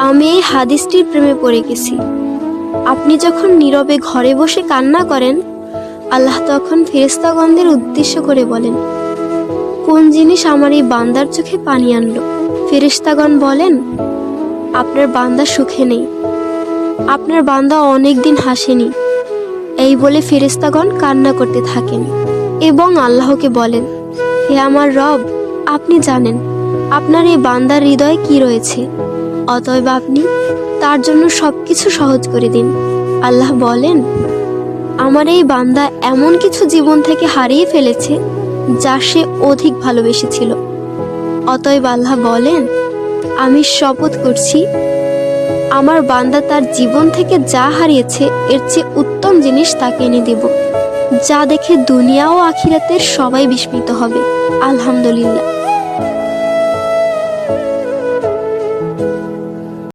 আমি এই হাদিসটির প্রেমে পড়ে গেছি। আপনি যখন নীরবে ঘরে বসে কান্না করেন, আল্লাহ তখন ফেরেশতাগণদের উদ্দেশ্য করে বলেন, কোন জিনিস আমার এই বান্দার চোখে পানি আনলো? ফেরেশতাগণ বলেন, আপনার বান্দা সুখে নেই, আপনার বান্দা অনেকদিন হাসেনি। এই বলে ফেরেশতাগণ কান্না করতে থাকেন এবং আল্লাহকে বলেন, হে আমার রব, আপনি জানেন আপনার এই বান্দার হৃদয়ে কি রয়েছে, অতএব আপনি তার জন্য সবকিছু সহজ করে দিন। আল্লাহ বলেন, আমার এই বান্দা এমন কিছু জীবন থেকে হারিয়ে ফেলেছে যা সে অধিক ভালোবেসেছিল। অতএব আল্লাহ বলেন, আমি শপথ করছি, আমার বান্দা তার জীবন থেকে যা হারিয়েছে এর চেয়ে উত্তম জিনিস তাকে এনে দেব, যা দেখে দুনিয়া ও আখিরাতের সবাই বিস্মিত হবে। আলহামদুলিল্লাহ।